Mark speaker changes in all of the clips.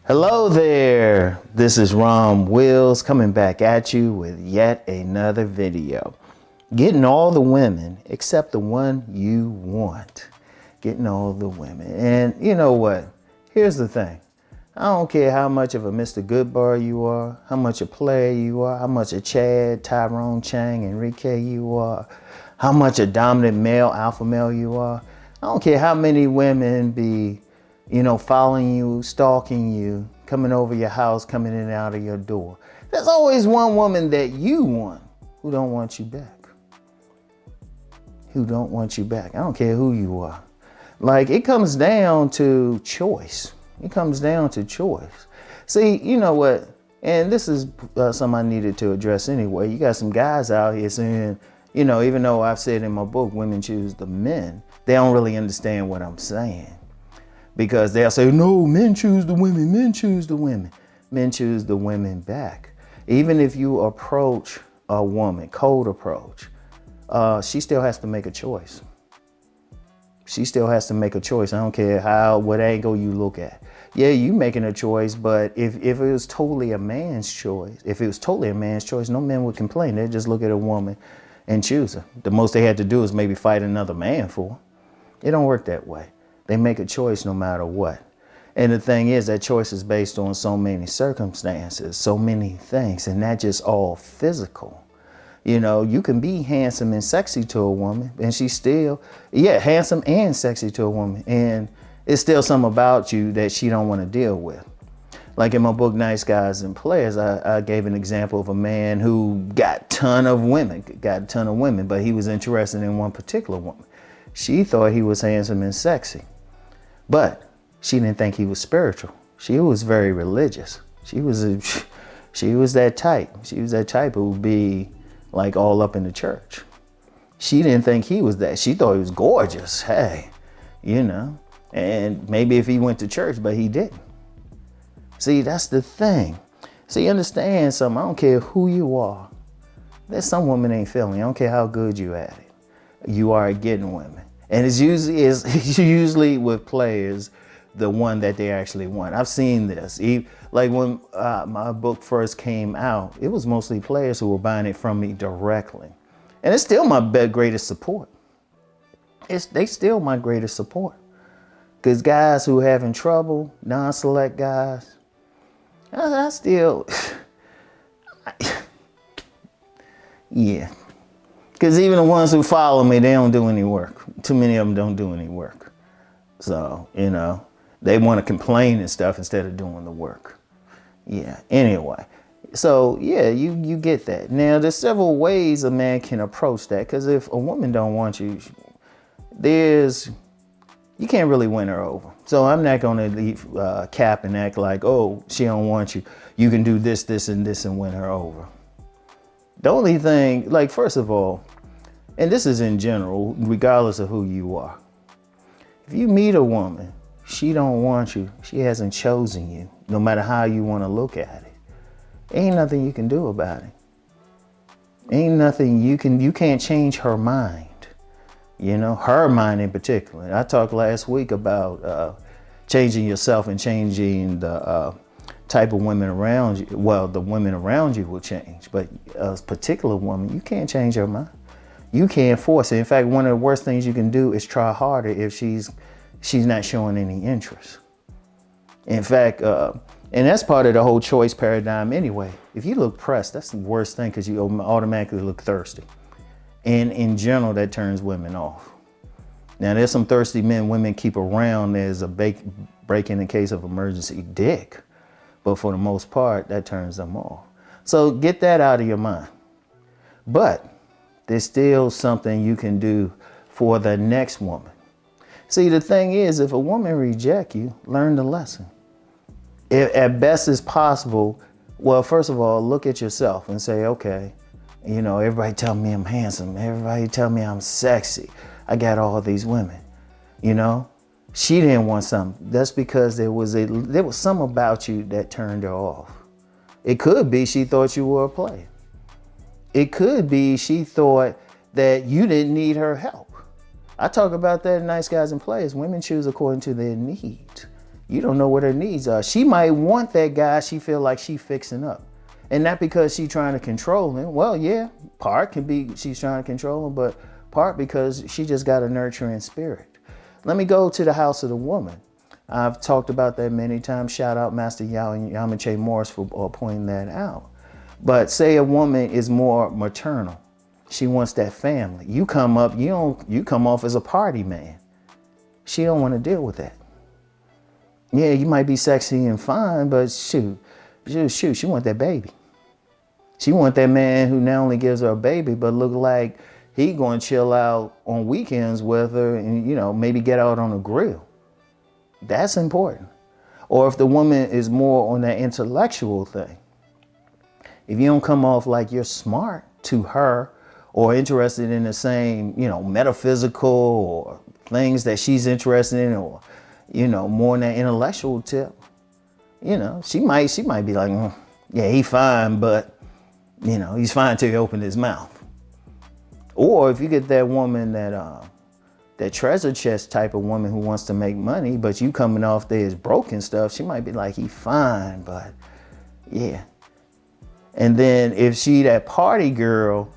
Speaker 1: Hello there, this is Rom Wills coming back at you with yet another video. Getting all the women except the one you want. Getting all the women. And you know what? Here's the thing. I don't care how much of a Mr. Goodbar you are, how much a player you are, how much a Chad, Tyrone, Chang, Enrique you are, how much a dominant male, alpha male you are. I don't care how many women be following you, stalking you, coming over your house, coming in and out of your door. There's always one woman that you want who don't want you back. Who don't want you back. I don't care who you are. Like, it comes down to choice. It comes down to choice. See, you know what? And this is something I needed to address anyway. You got some guys out here saying, even though I've said in my book, women choose the men, they don't really understand what I'm saying. Because they'll say, no, men choose the women, men choose the women. Men choose the women back. Even if you approach a woman, cold approach, she still has to make a choice. She still has to make a choice. I don't care what angle you look at. Yeah, you making a choice, but if it was totally a man's choice, no men would complain. They'd just look at a woman and choose her. The most they had to do is maybe fight another man for her. It don't work that way. They make a choice no matter what. And the thing is, that choice is based on so many circumstances, so many things, and not just all physical. You can be handsome and sexy to a woman, and she's still, handsome and sexy to a woman, and it's still something about you that she don't want to deal with. Like in my book, Nice Guys and Players, I gave an example of a man who got a ton of women, but he was interested in one particular woman. She thought he was handsome and sexy. But she didn't think he was spiritual. She was very religious. She was that type. She was that type who would be like all up in the church. She didn't think he was that. She thought he was gorgeous. Hey, and maybe if he went to church, but he didn't. See, that's the thing. See, understand something. I don't care who you are. There's some women ain't feeling. I don't care how good you at it. You are at getting women. And it's usually with players, the one that they actually want. I've seen this. Like when my book first came out, it was mostly players who were buying it from me directly. And it's still my greatest support. They still my greatest support. Because guys who are having trouble, non-select guys, I still, yeah. Because even the ones who follow me, they don't do any work. Too many of them don't do any work. So, they want to complain and stuff instead of doing the work. Yeah, anyway. So, yeah, you get that. Now, there's several ways a man can approach that. Because if a woman don't want you, you can't really win her over. So I'm not going to leave cap and act like, oh, she don't want you. You can do this, this, and this and win her over. The only thing, like, first of all, and this is in general, regardless of who you are. If you meet a woman, she don't want you, she hasn't chosen you, no matter how you want to look at it. Ain't nothing you can do about it. Ain't nothing you can't change her mind. Her mind in particular. I talked last week about changing yourself and changing the type of women around you. Well, the women around you will change, but a particular woman, you can't change her mind. You can't force it. In fact, one of the worst things you can do is try harder if she's not showing any interest. In fact, and that's part of the whole choice paradigm anyway. If you look pressed, that's the worst thing because you automatically look thirsty. And in general, that turns women off. Now, there's some thirsty men women keep around. There's a break in case of emergency dick. But for the most part, that turns them off. So get that out of your mind. But there's still something you can do for the next woman. See, the thing is, if a woman rejects you, learn the lesson. If, at best as possible, well, first of all, look at yourself and say, okay, everybody tell me I'm handsome. Everybody tell me I'm sexy. I got all these women, She didn't want something. That's because there was something about you that turned her off. It could be she thought you were a player. It could be she thought that you didn't need her help. I talk about that in Nice Guys and Players. Women choose according to their needs. You don't know what her needs are. She might want that guy she feel like she fixing up. And not because she's trying to control him. Well, yeah, part can be she's trying to control him, but part because she just got a nurturing spirit. Let me go to the house of the woman. I've talked about that many times. Shout out Master Yamache Morris for pointing that out. But say a woman is more maternal. She wants that family. You come up, you come off as a party man. She don't want to deal with that. Yeah, you might be sexy and fine, but shoot, she want that baby. She want that man who not only gives her a baby, but look like he going to chill out on weekends with her and, maybe get out on a grill. That's important. Or if the woman is more on that intellectual thing, if you don't come off like you're smart to her or interested in the same, metaphysical or things that she's interested in, or, more on that intellectual tip, she might be like, yeah, he fine, but, he's fine till he open his mouth. Or if you get that woman that treasure chest type of woman who wants to make money, but you coming off there as broken stuff, she might be like, he fine, but yeah. And then if she that party girl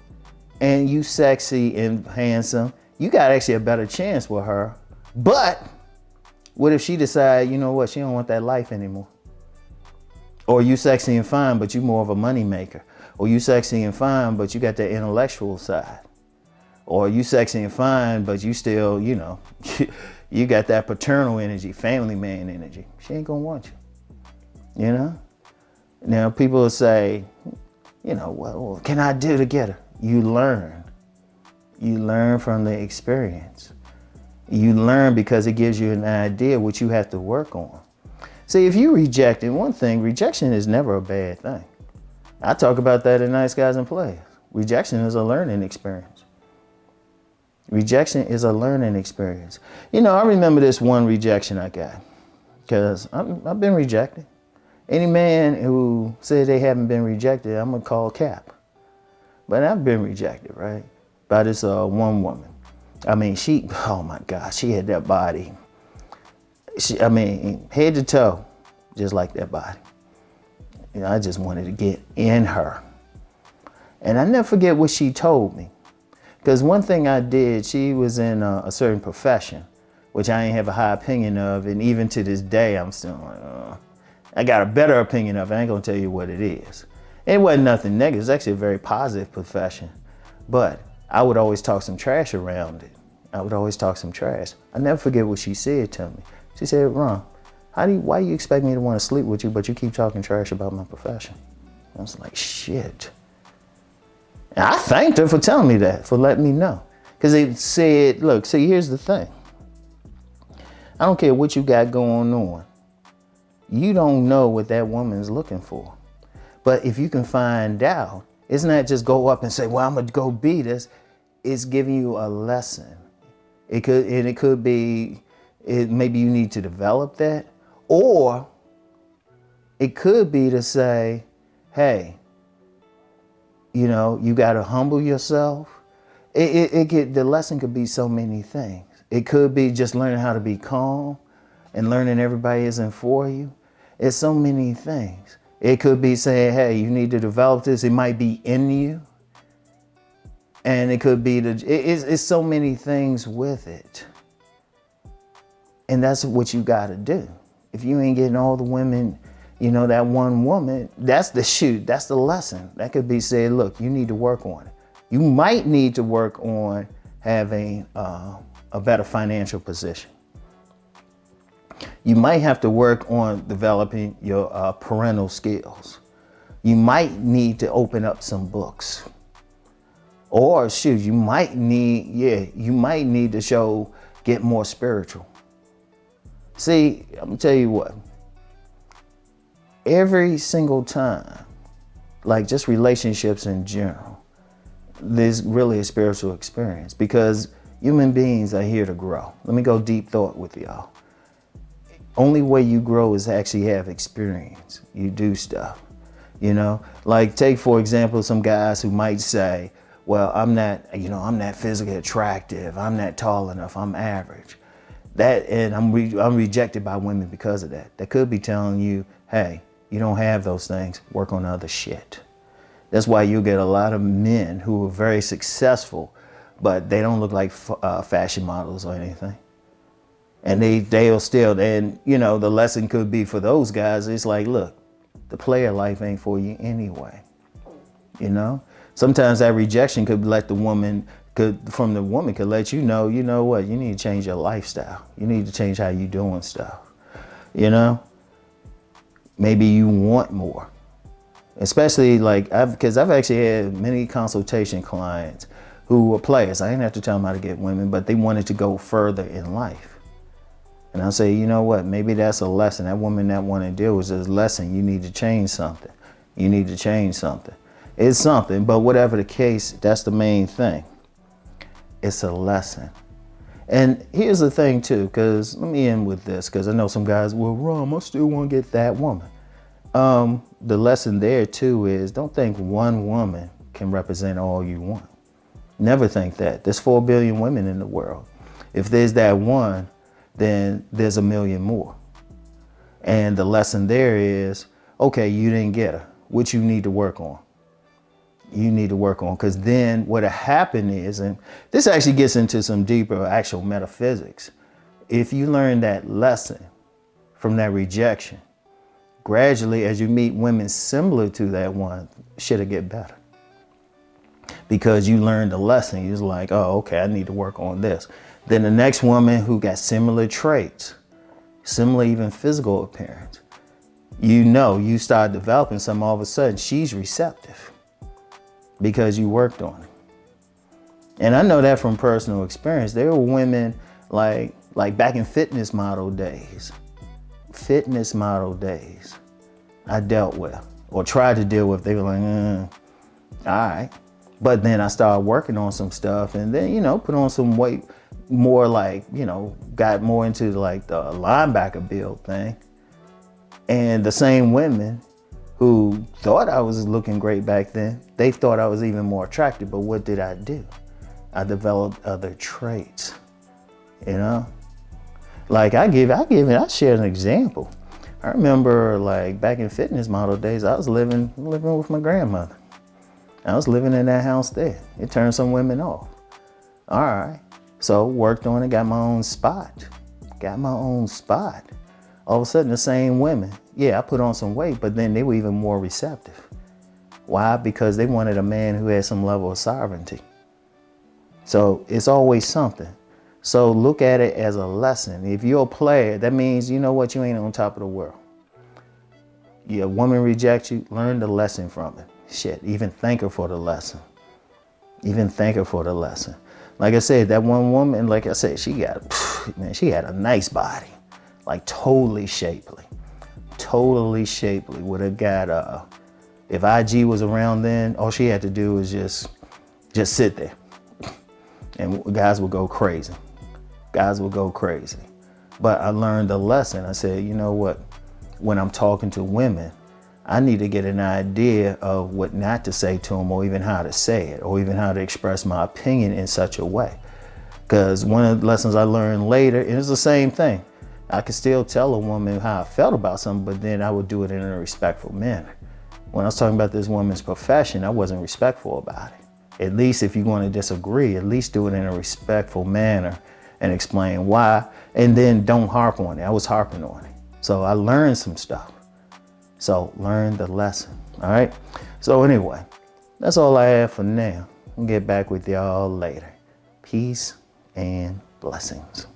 Speaker 1: and you sexy and handsome, you got actually a better chance with her. But what if she decide, you know what, she don't want that life anymore? Or you sexy and fine, but you more of a money maker. Or you sexy and fine, but you got that intellectual side. Or you sexy and fine, but you still, you got that paternal energy, family man energy. She ain't gonna want you, Now people will say, what can I do to get her? You learn. You learn from the experience. You learn because it gives you an idea what you have to work on. See, if you reject it, one thing, rejection is never a bad thing. I talk about that in Nice Guys and Players. Rejection is a learning experience. Rejection is a learning experience. I remember this one rejection I got because I've been rejected. Any man who said they haven't been rejected, I'm going to call cap. But I've been rejected, right? By this one woman. I mean, oh my gosh, she had that body. Head to toe, just like that body. I just wanted to get in her. And I never forget what she told me. Because one thing I did, she was in a certain profession, which I ain't have a high opinion of. And even to this day, I'm still like, I got a better opinion of it. I ain't gonna tell you what it is. It wasn't nothing negative. It's actually a very positive profession. But I would always talk some trash around it. I never forget what she said to me. She said, Ron, why do you expect me to want to sleep with you, but you keep talking trash about my profession? I was like, shit. And I thanked her for telling me that, for letting me know. Because it said, look, see, here's the thing. I don't care what you got going on. You don't know what that woman's looking for. But if you can find out, it's not just go up and say, well, I'm going to go be this. It's giving you a lesson. It could be, maybe you need to develop that. Or it could be to say, hey, you got to humble yourself. The lesson could be so many things. It could be just learning how to be calm and learning everybody isn't for you. It's so many things. It could be saying, hey, you need to develop this. It might be in you. And it could be, it's so many things with it. And that's what you got to do. If you ain't getting all the women, that one woman, that's the lesson. That could be said, look, you need to work on it. You might need to work on having a better financial position. You might have to work on developing your parental skills. You might need to open up some books. Or you might need to get more spiritual. See, I'm gonna tell you what. Every single time, like just relationships in general, there's really a spiritual experience because human beings are here to grow. Let me go deep thought with y'all. Only way you grow is to actually have experience. You do stuff, Like take, for example, some guys who might say, well, I'm not physically attractive. I'm not tall enough. I'm average. And I'm rejected by women because of that. They could be telling you, hey, you don't have those things, work on other shit. That's why you get a lot of men who are very successful, but they don't look like fashion models or anything. And they'll still, and you know, the lesson could be for those guys, it's like, look, the player life ain't for you anyway. You know, sometimes that rejection could let the woman, could let you know what, you need to change your lifestyle. You need to change how you doing stuff. You know, maybe you want more. Especially like, because I've actually had many consultation clients who were players. I didn't have to tell them how to get women, but they wanted to go further in life. And I'll say, you know what, maybe that's a lesson. That woman that want to deal with is a lesson. You need to change something. You need to change something. It's something, but whatever the case, that's the main thing. It's a lesson. And here's the thing too, because let me end with this, because I know some guys, well, Rom, I still want to get that woman. The lesson there too is, don't think one woman can represent all you want. Never think that. There's 4 billion women in the world. If there's that one, then there's a million more. And the lesson there is, okay, you didn't get her. What you need to work on? You need to work on, because then what'll happen is, and this actually gets into some deeper actual metaphysics. If you learn that lesson from that rejection, gradually as you meet women similar to that one, shit'll get better. Because you learned the lesson. You're like, oh, okay, I need to work on this. Then the next woman who got similar traits, similar even physical appearance, you start developing something, all of a sudden she's receptive because you worked on it. And I know that from personal experience. There were women like back in fitness model days, I dealt with or tried to deal with. They were like, all right. But then I started working on some stuff and then, put on some weight, more like, got more into like the linebacker build thing. And the same women who thought I was looking great back then, they thought I was even more attractive. But what did I do? I developed other traits, Like I share an example. I remember like back in fitness model days, I was living with my grandmother. I was living in that house there. It turned some women off. All right. So worked on it, got my own spot. All of a sudden the same women, I put on some weight, but then they were even more receptive. Why? Because they wanted a man who had some level of sovereignty. So it's always something. So look at it as a lesson. If you're a player, that means you know what, you ain't on top of the world. Your woman rejects you, learn the lesson from it. Shit, even thank her for the lesson. Like I said, that one woman, like I said, she had a nice body, like totally shapely. Would have got, if IG was around then, all she had to do was just sit there. And guys would go crazy. But I learned a lesson. I said, you know what? When I'm talking to women, I need to get an idea of what not to say to them, or even how to say it, or even how to express my opinion in such a way. Because one of the lessons I learned later, and it's the same thing. I could still tell a woman how I felt about something, but then I would do it in a respectful manner. When I was talking about this woman's profession, I wasn't respectful about it. At least if you're going to disagree, at least do it in a respectful manner and explain why, and then don't harp on it. I was harping on it. So I learned some stuff. So learn the lesson, all right? So anyway, that's all I have for now. I'll get back with y'all later. Peace and blessings.